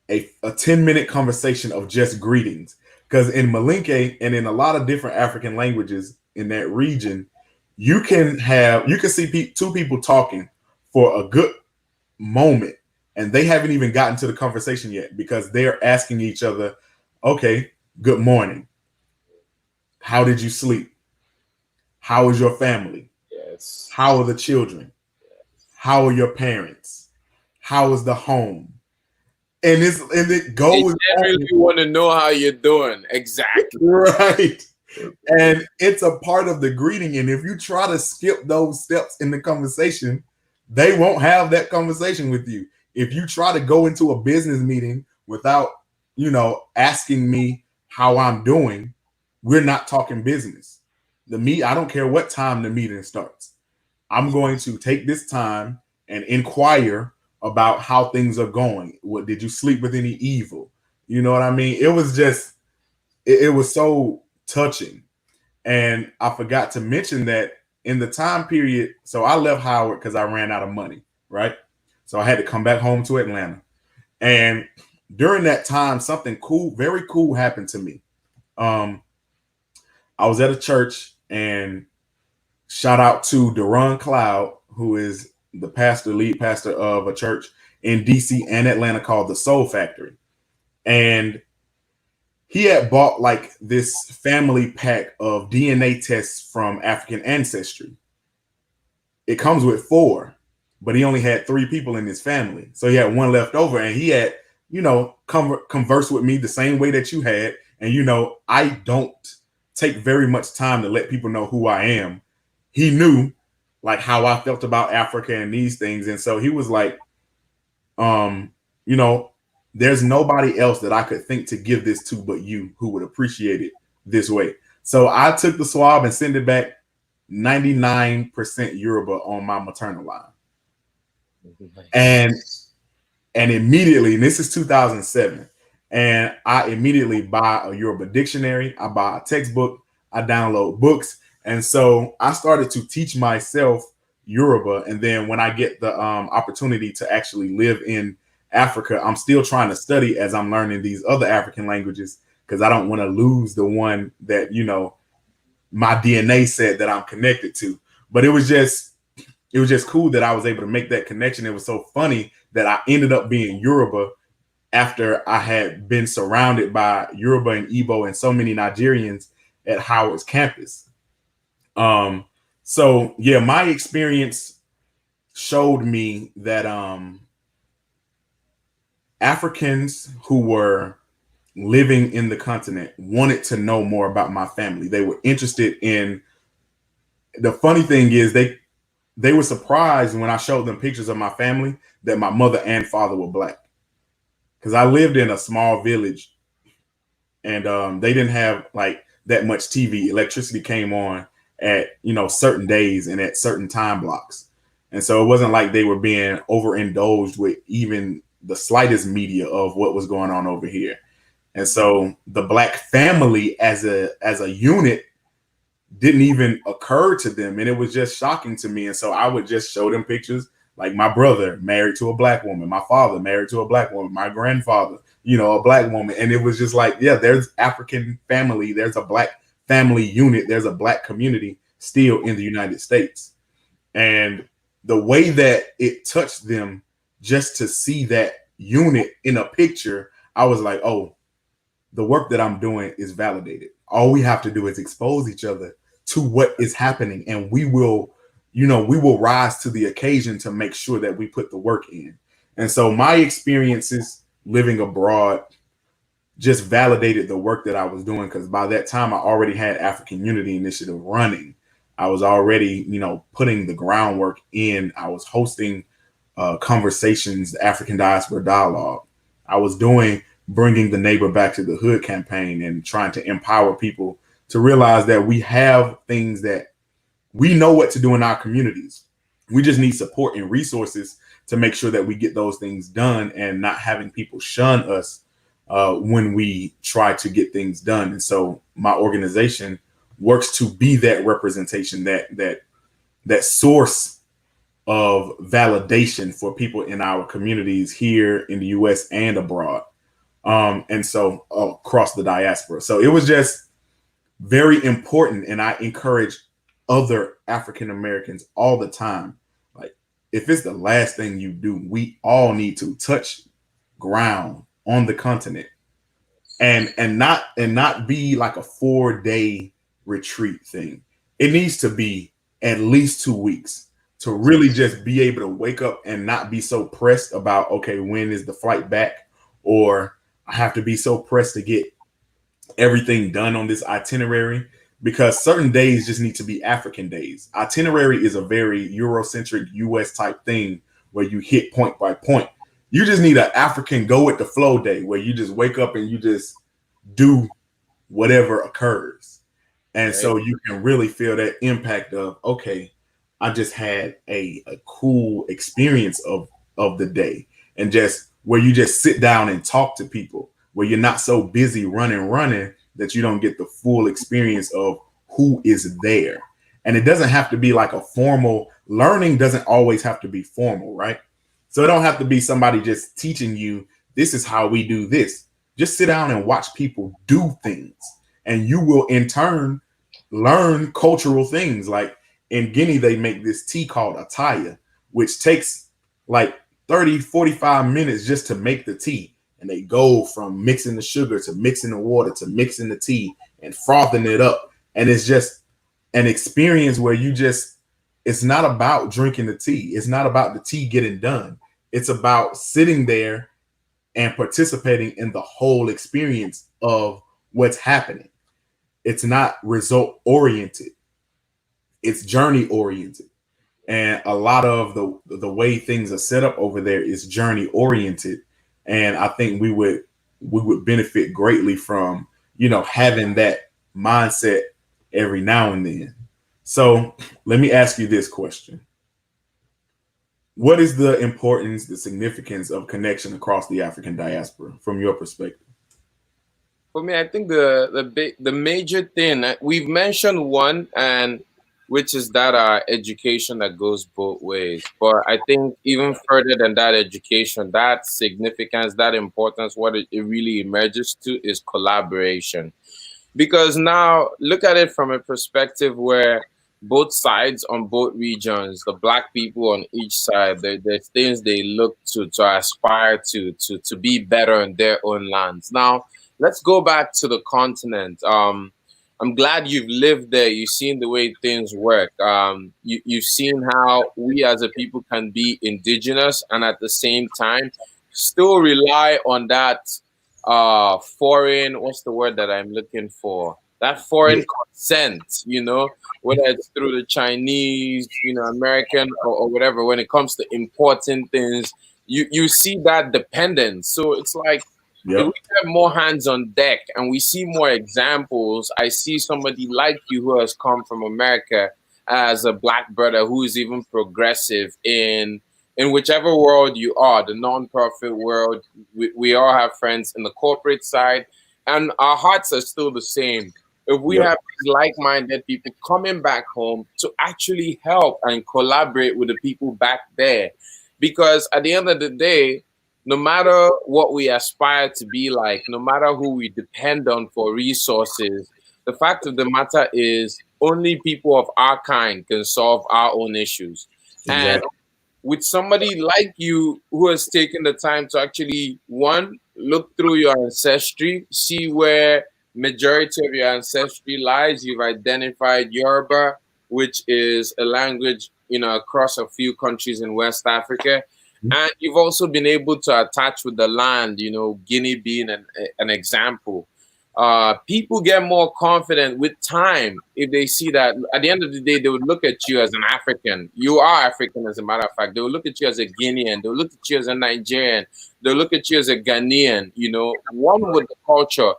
10-minute conversation of just greetings. Because in Malinke and in a lot of different African languages in that region, you can see two people talking for a good moment and they haven't even gotten to the conversation yet because they're asking each other, okay, good morning. How did you sleep? How is your family? Yes. How are the children? How are your parents? How is the home? And it goes. They really want to know how you're doing. Exactly. Right. And it's a part of the greeting. And if you try to skip those steps in the conversation, they won't have that conversation with you. If you try to go into a business meeting without, asking me how I'm doing, we're not talking business. I don't care what time the meeting starts. I'm going to take this time and inquire about how things are going. What did you sleep with any evil? You know what I mean? It was just, it was so touching. And I forgot to mention that in the time period, so I left Howard because I ran out of money, right? So I had to come back home to Atlanta. And during that time, something cool, very cool happened to me. I was at a church, and shout out to Deron Cloud, who is the lead pastor of a church in DC and Atlanta called the Soul Factory. And he had bought like this family pack of DNA tests from African ancestry. It comes with 4, but he only had 3 people in his family. So he had 1 left over, and he had, converse with me the same way that you had. And, I don't take very much time to let people know who I am. He knew like how I felt about Africa and these things. And so he was like, there's nobody else that I could think to give this to but you, who would appreciate it this way. So I took the swab and sent it back 99% Yoruba on my maternal line. And immediately, and this is 2007, and I immediately buy a Yoruba dictionary, I buy a textbook, I download books. And so I started to teach myself Yoruba. And then when I get the opportunity to actually live in Africa, I'm still trying to study as I'm learning these other African languages, because I don't want to lose the one that, my DNA said that I'm connected to. But it was just cool that I was able to make that connection. It was so funny that I ended up being Yoruba after I had been surrounded by Yoruba and Igbo and so many Nigerians at Howard's campus. So yeah, my experience showed me that Africans who were living in the continent wanted to know more about my family. They were interested in, the funny thing is they were surprised when I showed them pictures of my family that my mother and father were Black. Because I lived in a small village, and they didn't have like that much TV. Electricity came on at certain days and at certain time blocks. And so it wasn't like they were being overindulged with even the slightest media of what was going on over here. And so the Black family as a unit didn't even occur to them. And it was just shocking to me. And so I would just show them pictures, like my brother married to a Black woman, my father married to a Black woman, my grandfather, a Black woman. And it was just like, yeah, there's African family, there's a Black family unit, there's a Black community still in the United States. And the way that it touched them just to see that unit in a picture, I was like, oh, the work that I'm doing is validated. All we have to do is expose each other to what is happening, and we will rise to the occasion to make sure that we put the work in. And so my experiences living abroad just validated the work that I was doing, because by that time I already had African Unity Initiative running. I was already, putting the groundwork in. I was hosting conversations, the Afrikan Diaspora Dialogue. I was doing Bringing the Neighbor Back to the Hood campaign, and trying to empower people to realize that we have things that we know what to do in our communities. We just need support and resources to make sure that we get those things done, and not having people shun us when we try to get things done. And so my organization works to be that representation, that source of validation for people in our communities here in the US and abroad. And so across the diaspora. So it was just very important. And I encourage other African Americans all the time. Like, if it's the last thing you do, we all need to touch ground on the continent, and not be like a 4-day retreat thing. It needs to be at least 2 weeks to really just be able to wake up and not be so pressed about, okay, when is the flight back? Or I have to be so pressed to get everything done on this itinerary, because certain days just need to be African days. Itinerary is a very Eurocentric US type thing where you hit point by point. You just need an African go with the flow day where you just wake up and you just do whatever occurs. And right. So you can really feel that impact of, okay, I just had a cool experience of the day, and just where you just sit down and talk to people, where you're not so busy running that you don't get the full experience of who is there. And it doesn't have to be like a formal learning, doesn't always have to be formal, right? So it don't have to be somebody just teaching you This is how we do this. Just sit down and watch people do things, and you will in turn learn cultural things. Like in Guinea, they make this tea called ataya, which takes like 30, 45 minutes just to make the tea. And they go from mixing the sugar to mixing the water to mixing the tea and frothing it up. And it's just an experience where it's not about drinking the tea. It's not about the tea getting done. It's about sitting there and participating in the whole experience of what's happening. It's not result oriented. It's journey oriented. And a lot of the way things are set up over there is journey oriented. And I think we would benefit greatly from, having that mindset every now and then. So let me ask you this question. What is the importance, the significance of connection across the African diaspora from your perspective? For me, I think the major thing we've mentioned one, and which is that education that goes both ways. But I think even further than that education, that significance, that importance, what it really emerges to is collaboration. Because now look at it from a perspective where both sides on both regions, the black people on each side, there's things they look to aspire to be better in their own lands. Now, let's go back to the continent. I'm glad you've lived there. You've seen the way things work. You've seen how we as a people can be indigenous and at the same time still rely on that foreign, what's the word that I'm looking for? That foreign consent, whether it's through the Chinese, American or whatever, when it comes to importing things, you see that dependence. So it's like, if we have more hands on deck and we see more examples, I see somebody like you who has come from America as a black brother who is even progressive in whichever world you are, the nonprofit world. We all have friends in the corporate side, and our hearts are still the same. If we have like-minded people coming back home to actually help and collaborate with the people back there, because at the end of the day, no matter what we aspire to be like, no matter who we depend on for resources, the fact of the matter is only people of our kind can solve our own issues. Exactly. And with somebody like you who has taken the time to actually, one, look through your ancestry, see where majority of your ancestry lies. You've identified Yoruba, which is a language, across a few countries in West Africa. And you've also been able to attach with the land, Guinea being an example. People get more confident with time if they see that at the end of the day, they would look at you as an African. You are African, as a matter of fact. They will look at you as a Guinean. They'll look at you as a Nigerian. They'll look at you as a Ghanaian, one with the culture.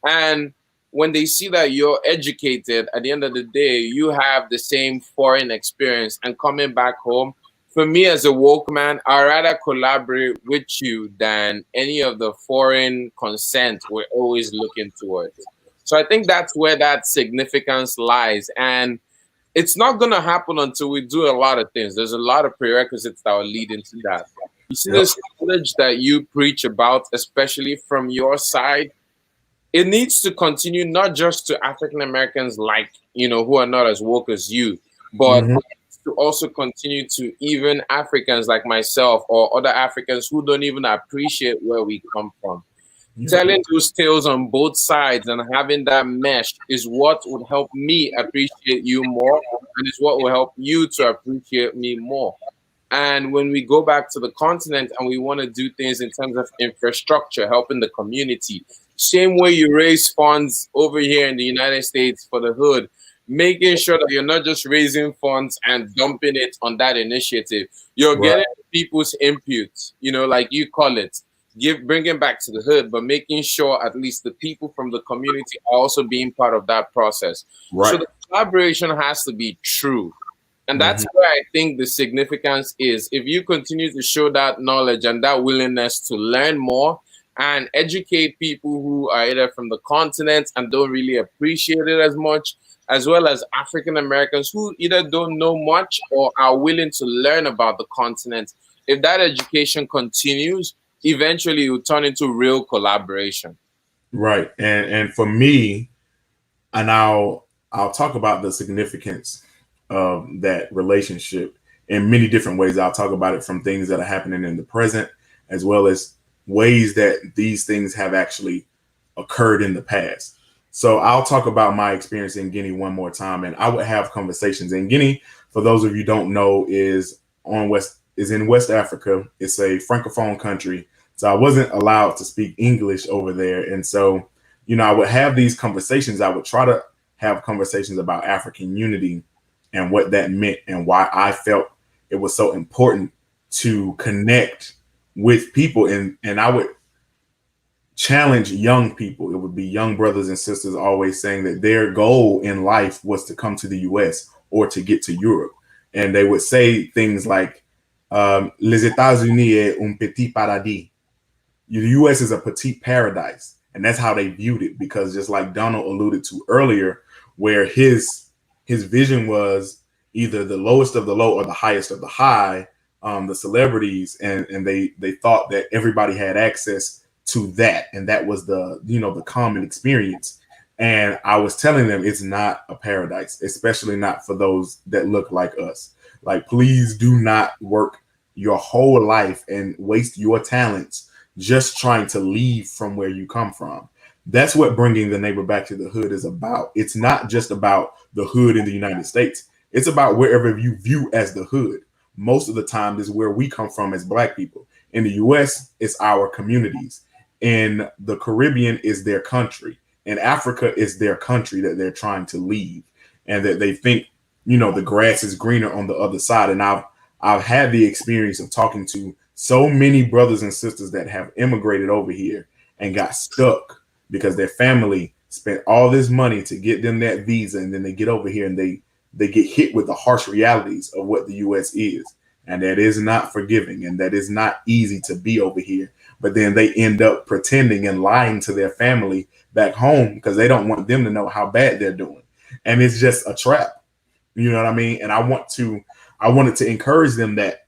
And when they see that you're educated, at the end of the day, you have the same foreign experience and coming back home. For me as a woke man, I'd rather collaborate with you than any of the foreign consent we're always looking towards. So I think that's where that significance lies. And it's not going to happen until we do a lot of things. There's a lot of prerequisites that will lead into that. You see this knowledge that you preach about, especially from your side, it needs to continue not just to African Americans who are not as woke as you, but to also continue to even Africans like myself or other Africans who don't even appreciate where we come from. Telling those tales on both sides and having that mesh is what would help me appreciate you more, and is what will help you to appreciate me more. And when we go back to the continent and we want to do things in terms of infrastructure, helping the community, same way you raise funds over here in the United States for the hood, making sure that you're not just raising funds and dumping it on that initiative. You're getting people's input, like you call it, bringing back to the hood, but making sure at least the people from the community are also being part of that process. So the collaboration has to be true. And that's where I think the significance is. If you continue to show that knowledge and that willingness to learn more and educate people who are either from the continent and don't really appreciate it as much, as well as African Americans who either don't know much or are willing to learn about the continent. If that education continues, eventually it will turn into real collaboration. Right. And for me, and I'll talk about the significance of that relationship in many different ways. I'll talk about it from things that are happening in the present, as well as ways that these things have actually occurred in the past. So I'll talk about my experience in Guinea one more time, and I would have conversations in Guinea. For those of you who don't know, is in West Africa. It's a francophone country, so I wasn't allowed to speak English over there, and so I would have these conversations. I would try to have conversations about African unity and what that meant and why I felt it was so important to connect with people, and I would challenge young people. It would be young brothers and sisters always saying that their goal in life was to come to the US or to get to Europe. And they would say things like, Les États-Unis est un petit paradis. The US is a petit paradise. And that's how they viewed it, because just like Donald alluded to earlier, where his vision was either the lowest of the low or the highest of the high, the celebrities, and they thought that everybody had access to that, and that was the common experience. And I was telling them it's not a paradise, especially not for those that look like us. Like, please do not work your whole life and waste your talents just trying to leave from where you come from. That's what bringing the neighbor back to the hood is about. It's not just about the hood in the United States. It's about wherever you view as the hood. Most of the time is where we come from as Black people. In the US, it's our communities. In the Caribbean is their country. In Africa is their country that they're trying to leave, and that they think, the grass is greener on the other side. And I've had the experience of talking to so many brothers and sisters that have immigrated over here and got stuck because their family spent all this money to get them that visa, and then they get over here and they get hit with the harsh realities of what the US is. And that is not forgiving, and that is not easy to be over here. But then they end up pretending and lying to their family back home because they don't want them to know how bad they're doing. And it's just a trap. You know what I mean? And I wanted to encourage them that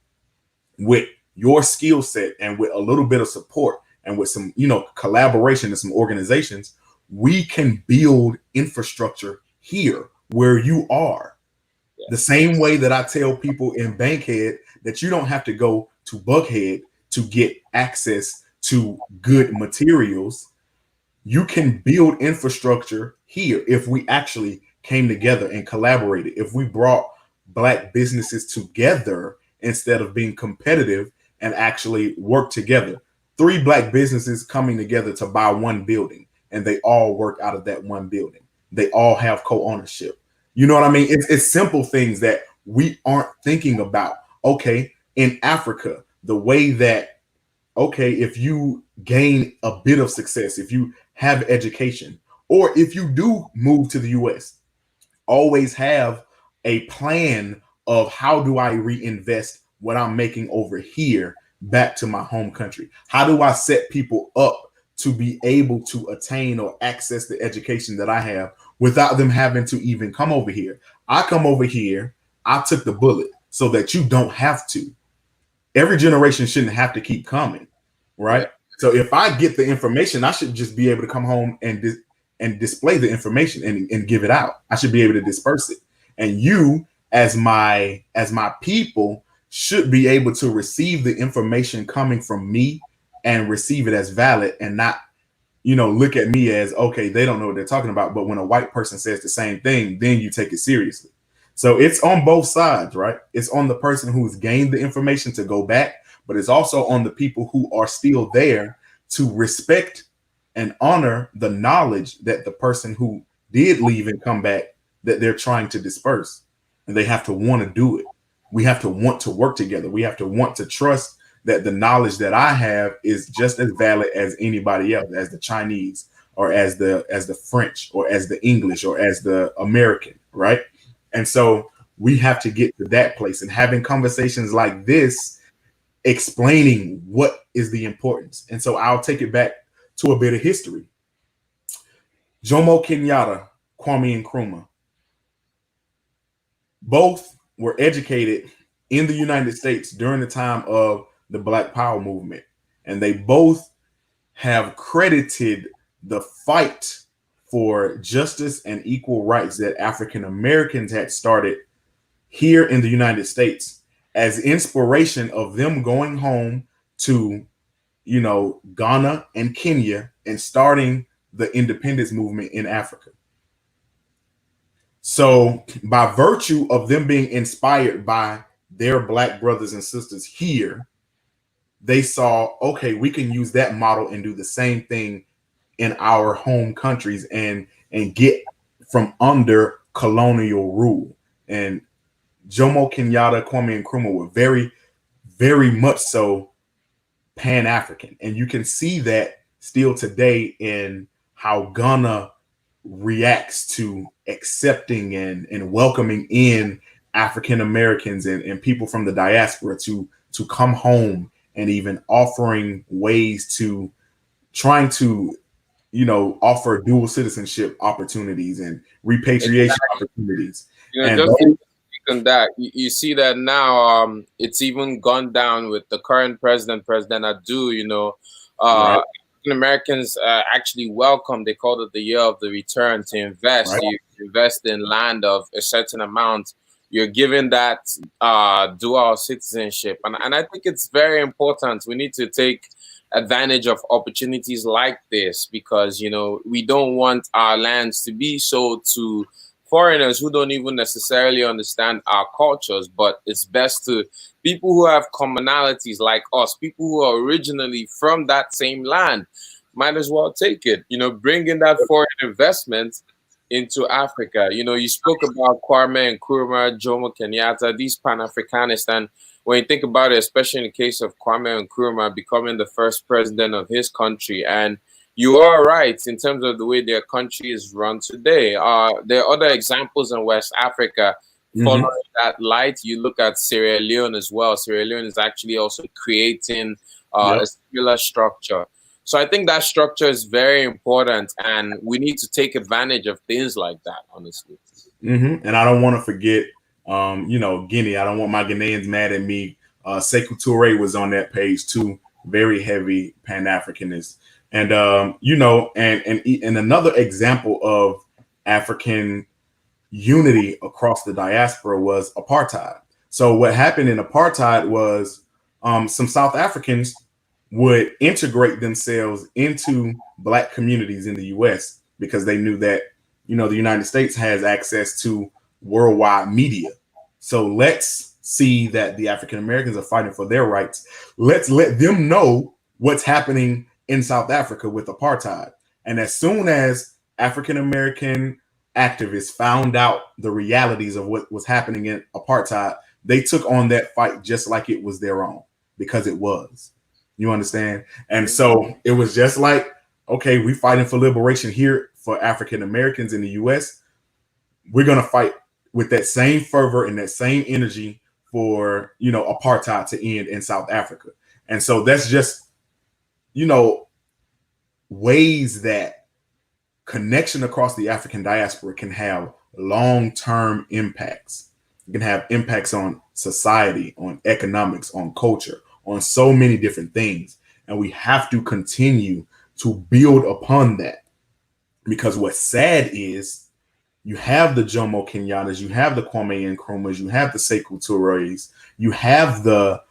with your skill set and with a little bit of support and with some, collaboration and some organizations, we can build infrastructure here where you are. Yeah. The same way that I tell people in Bankhead that you don't have to go to Buckhead to get access to good materials. You can build infrastructure here if we actually came together and collaborated. If we brought Black businesses together instead of being competitive and actually work together. 3 Black businesses coming together to buy one building, and they all work out of that one building. They all have co-ownership. You know what I mean? It's simple things that we aren't thinking about. Okay, in Africa, the way that, okay, if you gain a bit of success, if you have education, or if you do move to the US, always have a plan of how do I reinvest what I'm making over here back to my home country? How do I set people up to be able to attain or access the education that I have without them having to even come over here? I come over here, I took the bullet so that you don't have to. Every generation shouldn't have to keep coming, right? So if I get the information, I should just be able to come home and display the information and give it out. I should be able to disperse it. And you, as my people, should be able to receive the information coming from me and receive it as valid, and not, look at me as, okay, they don't know what they're talking about. But when a white person says the same thing, then you take it seriously. So it's on both sides, right? It's on the person who's gained the information to go back, but it's also on the people who are still there to respect and honor the knowledge that the person who did leave and come back, that they're trying to disperse. And they have to want to do it. We have to want to work together. We have to want to trust that the knowledge that I have is just as valid as anybody else, as the Chinese, or as the French, or as the English, or as the American, right? And so we have to get to that place, and having conversations like this, explaining what is the importance. And so I'll take it back to a bit of history. Jomo Kenyatta, Kwame Nkrumah, both were educated in the United States during the time of the Black Power movement. and they both have credited the fight for justice and equal rights that African Americans had started here in the United States as inspiration of them going home to, Ghana and Kenya and starting the independence movement in Africa. So by virtue of them being inspired by their Black brothers and sisters here, they saw, okay, we can use that model and do the same thing in our home countries and get from under colonial rule. And Jomo Kenyatta, Kwame Nkrumah were very, very much so Pan-African. And you can see that still today in how Ghana reacts to accepting and welcoming in African Americans and people from the diaspora to come home, and even offering ways to trying to offer dual citizenship opportunities and repatriation opportunities. And just to speak on that, you see that now it's even gone down with the current president, President Adu. Right. Americans actually welcome. They called it the year of the return to invest. Right. You invest in land of a certain amount. You're given that dual citizenship, and I think it's very important. We need to take advantage of opportunities like this because we don't want our lands to be sold to foreigners who don't even necessarily understand our cultures. But it's best to people who have commonalities like us, people who are originally from that same land. Might as well take it. Bring in that foreign investment into Africa. You spoke about Kwame Nkrumah, Jomo Kenyatta, these Pan-Africanists, and when you think about it, especially in the case of Kwame Nkrumah becoming the first president of his country, and you are right in terms of the way their country is run today. There are other examples in West Africa following that light. You look at Sierra Leone as well. Sierra Leone is actually also creating a similar structure. So I think that structure is very important, and we need to take advantage of things like that, honestly. And I don't want to forget, Guinea. I don't want my Ghanaians mad at me. Sekou Touré was on that page too. Very heavy Pan-Africanist. And, and another example of African unity across the diaspora was apartheid. So what happened in apartheid was some South Africans would integrate themselves into Black communities in the U.S. because they knew that, the United States has access to worldwide media. So let's see that the African Americans are fighting for their rights. Let's let them know what's happening in South Africa with apartheid. And as soon as African American activists found out the realities of what was happening in apartheid, they took on that fight just like it was their own, because it was. You understand? And so it was just like, okay, we're fighting for liberation here for African Americans in the US. We're going to fight with that same fervor and that same energy for, apartheid to end in South Africa. And so that's just, ways that connection across the African diaspora can have long-term impacts. It can have impacts on society, on economics, on culture, on so many different things. And we have to continue to build upon that, because what's sad is you have the Jomo Kenyattas, you have the Kwame Nkrumahs, you have the Sekou Tourés, you have the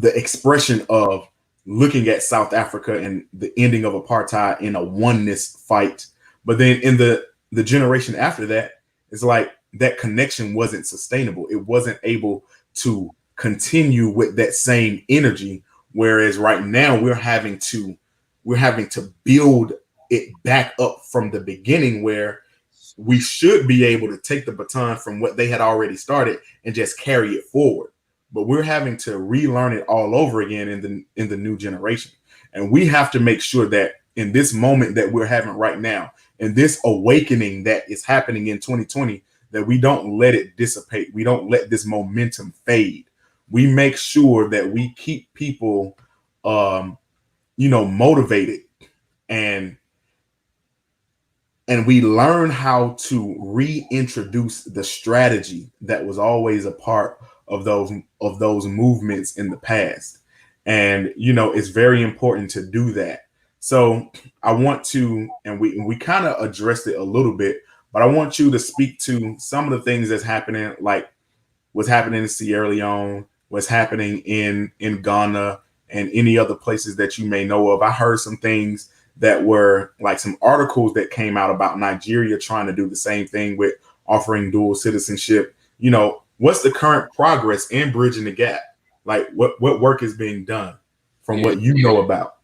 expression of looking at South Africa and the ending of apartheid in a oneness fight. But then in the generation after that, it's like that connection wasn't sustainable. It wasn't able to continue with that same energy. Whereas right now we're having to build it back up from the beginning, where we should be able to take the baton from what they had already started and just carry it forward. But we're having to relearn it all over again in the new generation. And we have to make sure that in this moment that we're having right now, in this awakening that is happening in 2020, that we don't let it dissipate. We don't let this momentum fade. We make sure that we keep people, motivated, and we learn how to reintroduce the strategy that was always a part of those movements in the past. And, you know, it's very important to do that. So I want to, and we kind of addressed it a little bit, but I want you to speak to some of the things that's happening, like what's happening in Sierra Leone, what's happening in Ghana, and any other places that you may know of. I heard some things that were like some articles that came out about Nigeria trying to do the same thing with offering dual citizenship. You know, what's the current progress in bridging the gap? Like what work is being done from Yeah. what you know about?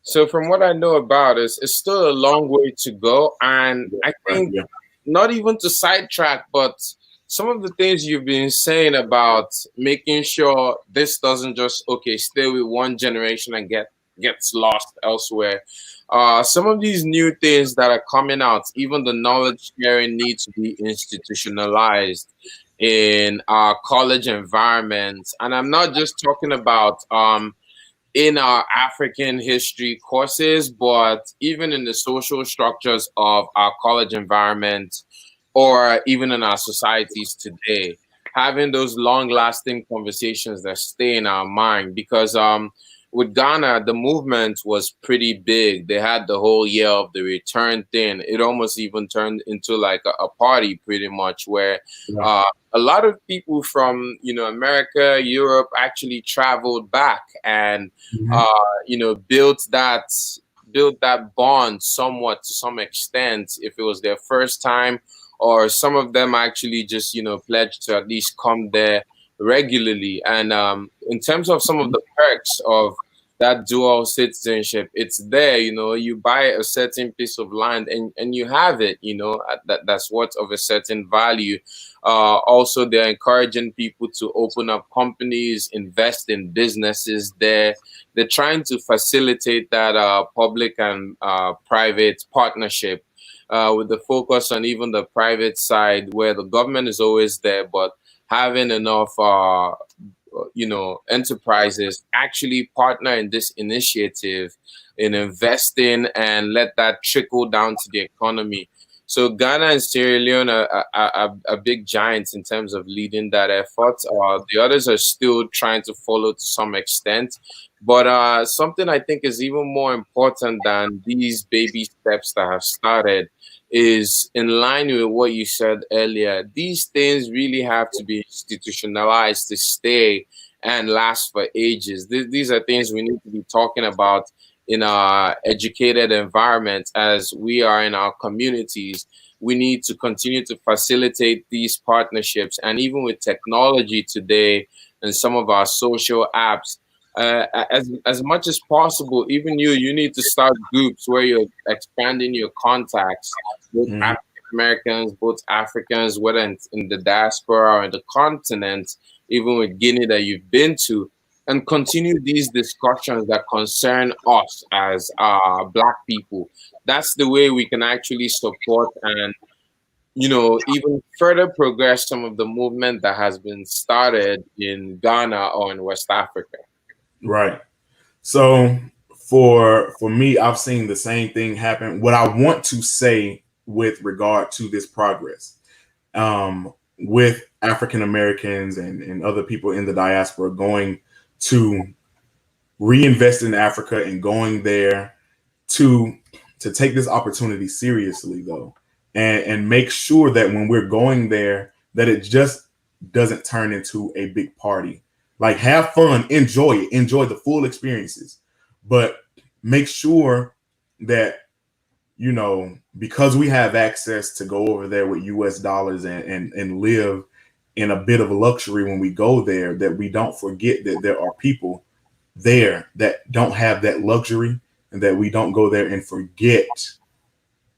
So from what I know about it, it's still a long way to go. And I think Yeah. not even to sidetrack, but some of the things you've been saying about making sure this doesn't just stay with one generation and gets lost elsewhere. Some of these new things that are coming out, even the knowledge sharing needs to be institutionalized in our college environments. And I'm not just talking about in our African history courses, but even in the social structures of our college environment or even in our societies today, having those long lasting conversations that stay in our mind. Because with Ghana, the movement was pretty big. They had the whole year of the return thing. It almost even turned into like a party pretty much, where a lot of people from America, Europe actually traveled back and built that bond somewhat to some extent if it was their first time, or some of them actually just pledged to at least come there regularly. And in terms of some of the perks of that dual citizenship, it's there. You buy a certain piece of land and you have it. That's worth of a certain value. Also, they're encouraging people to open up companies, invest in businesses there. They're trying to facilitate that public and private partnership, with the focus on even the private side, where the government is always there, but having enough enterprises actually partner in this initiative in investing and let that trickle down to the economy. So Ghana and Sierra Leone are big giants in terms of leading that effort. The others are still trying to follow to some extent. But something I think is even more important than these baby steps that have started is in line with what you said earlier. These things really have to be institutionalized to stay and last for ages. These are things we need to be talking about in our educated environment as we are in our communities. We need to continue to facilitate these partnerships. And even with technology today and some of our social apps, as much as possible, even you need to start groups where you're expanding your contacts with African Americans, both Africans, whether in the diaspora or in the continent, even with Guinea that you've been to, and continue these discussions that concern us as Black people. That's the way we can actually support and even further progress some of the movement that has been started in Ghana or in West Africa. Right. So for me, I've seen the same thing happen. What I want to say with regard to this progress, with African Americans and other people in the diaspora going to reinvest in Africa and going there to take this opportunity seriously, though, and make sure that when we're going there, that it just doesn't turn into a big party. Like, have fun, enjoy it, enjoy the full experiences, but make sure that, because we have access to go over there with US dollars and live in a bit of a luxury when we go there, that we don't forget that there are people there that don't have that luxury, and that we don't go there and forget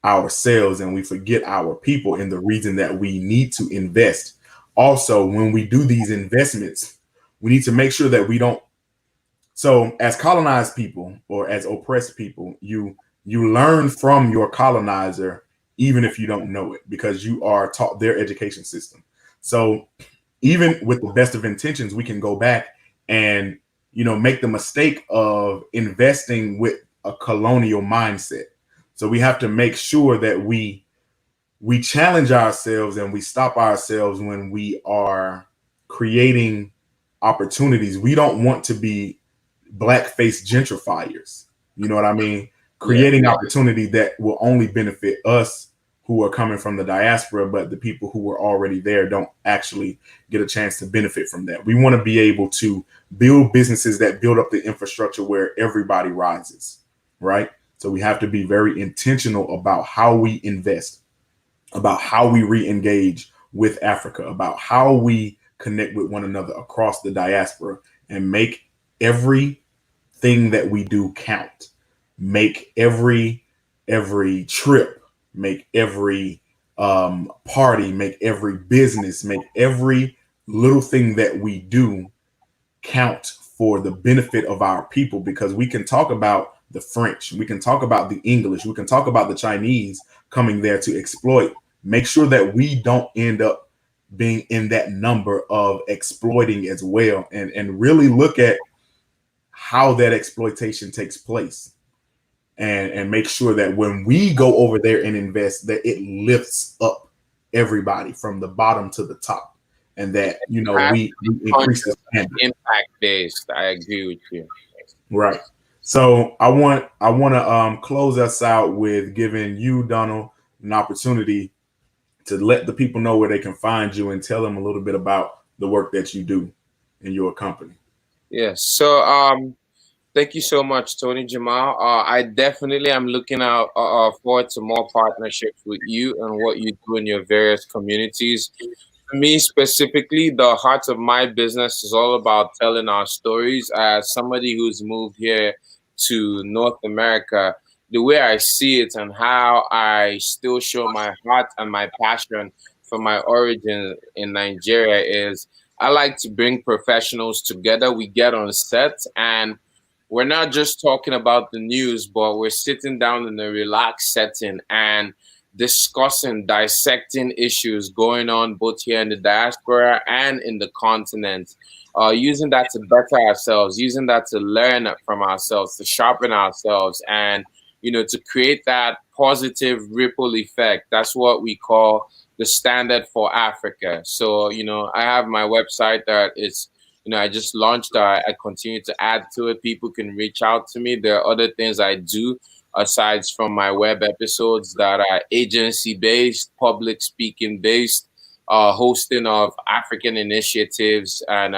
ourselves and we forget our people and the reason that we need to invest. Also, when we do these investments, we need to make sure that we don't. So as colonized people or as oppressed people, you learn from your colonizer, even if you don't know it, because you are taught their education system. So even with the best of intentions, we can go back and, make the mistake of investing with a colonial mindset. So we have to make sure that we challenge ourselves and we stop ourselves when we are creating opportunities. We don't want to be blackface gentrifiers. You know what I mean? Yeah. Creating opportunity that will only benefit us who are coming from the diaspora, but the people who were already there don't actually get a chance to benefit from that. We want to be able to build businesses that build up the infrastructure where everybody rises, right? So we have to be very intentional about how we invest, about how we re-engage with Africa, about how we connect with one another across the diaspora, and make everything that we do count. Make every trip, make every party, make every business, make every little thing that we do count for the benefit of our people, because we can talk about the French, we can talk about the English, we can talk about the Chinese coming there to exploit. Make sure that we don't end up being in that number of exploiting as well, and really look at how that exploitation takes place, and make sure that when we go over there and invest, that it lifts up everybody from the bottom to the top, and that, you know, we increase the standard. Impact based. I agree with you. Right. So I want to close us out with giving you, Donald, an opportunity to let the people know where they can find you and tell them a little bit about the work that you do in your company. Yes. So thank you so much, Tony Jamal. I definitely am looking out forward to more partnerships with you and what you do in your various communities. For me specifically, the heart of my business is all about telling our stories. As somebody who's moved here to North America, the way I see it and how I still show my heart and my passion for my origin in Nigeria is I like to bring professionals together. We get on set and we're not just talking about the news, but we're sitting down in a relaxed setting and discussing, dissecting issues going on both here in the diaspora and in the continent. Using that to better ourselves, using that to learn from ourselves, to sharpen ourselves, and to create that positive ripple effect. That's what we call the standard for Africa. So, I have my website that is I just launched. I continue to add to it. People can reach out to me. There are other things I do aside from my web episodes that are agency based, public speaking based, hosting of African initiatives and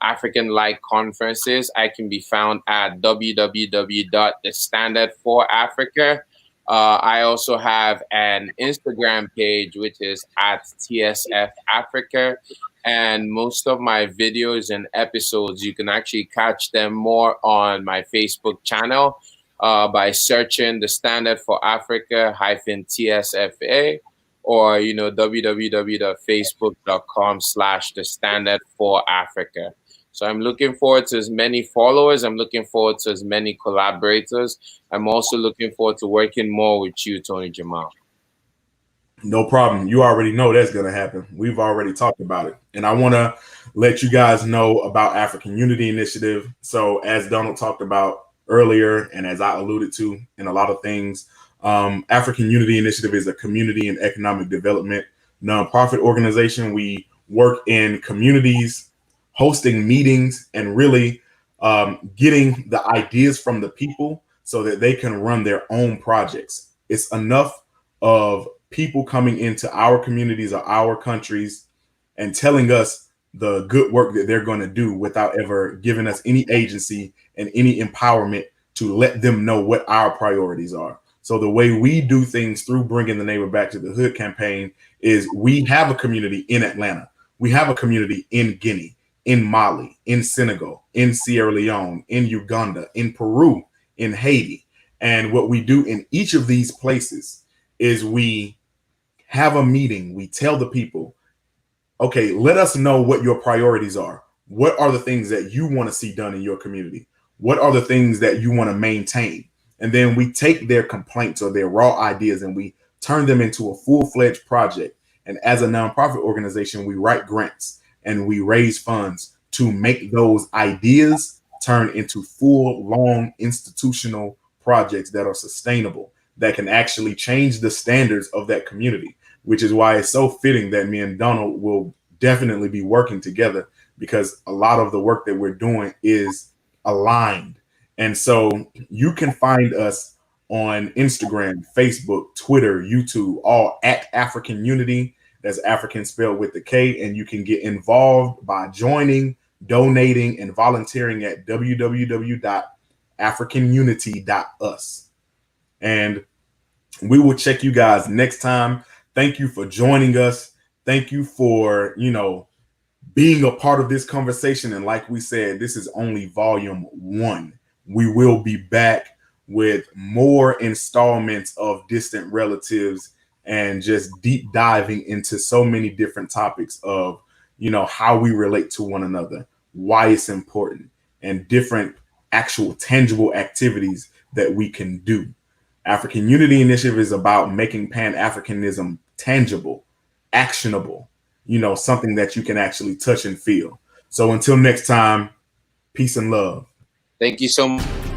African-like conferences. I can be found at www.thestandardforafrica. I also have an Instagram page, which is at TSF Africa. And most of my videos and episodes, you can actually catch them more on my Facebook channel by searching The Standard for Africa -TSFA, or, www.facebook.com/The Standard for Africa. So I'm looking forward to as many followers. I'm looking forward to as many collaborators. I'm also looking forward to working more with you, Tony Jamal. No problem. You already know that's going to happen. We've already talked about it. And I want to let you guys know about African Unity Initiative. So as Donald talked about earlier, and as I alluded to in a lot of things, African Unity Initiative is a community and economic development nonprofit organization. We work in communities, hosting meetings, and really getting the ideas from the people so that they can run their own projects. It's enough of people coming into our communities or our countries and telling us the good work that they're going to do without ever giving us any agency and any empowerment to let them know what our priorities are. So the way we do things through Bringing the Neighbor Back to the Hood campaign is we have a community in Atlanta. We have a community in Guinea, in Mali, in Senegal, in Sierra Leone, in Uganda, in Peru, in Haiti. And what we do in each of these places is we have a meeting. We tell the people, okay, let us know what your priorities are. What are the things that you want to see done in your community? What are the things that you want to maintain? And then we take their complaints or their raw ideas and we turn them into a full-fledged project. And as a nonprofit organization, we write grants and we raise funds to make those ideas turn into full, long institutional projects that are sustainable, that can actually change the standards of that community, which is why it's so fitting that me and Donald will definitely be working together, because a lot of the work that we're doing is aligned. And so you can find us on Instagram, Facebook, Twitter, YouTube, all at African Unity. That's African spelled with the K. And you can get involved by joining, donating, and volunteering at www.africanunity.us. And we will check you guys next time. Thank you for joining us. Thank you for, being a part of this conversation. And like we said, this is only volume 1. We will be back with more installments of distant relatives and just deep diving into so many different topics of, how we relate to one another, why it's important, and different actual tangible activities that we can do. African Unity Initiative is about making Pan-Africanism tangible, actionable, something that you can actually touch and feel. So until next time, peace and love. Thank you so much.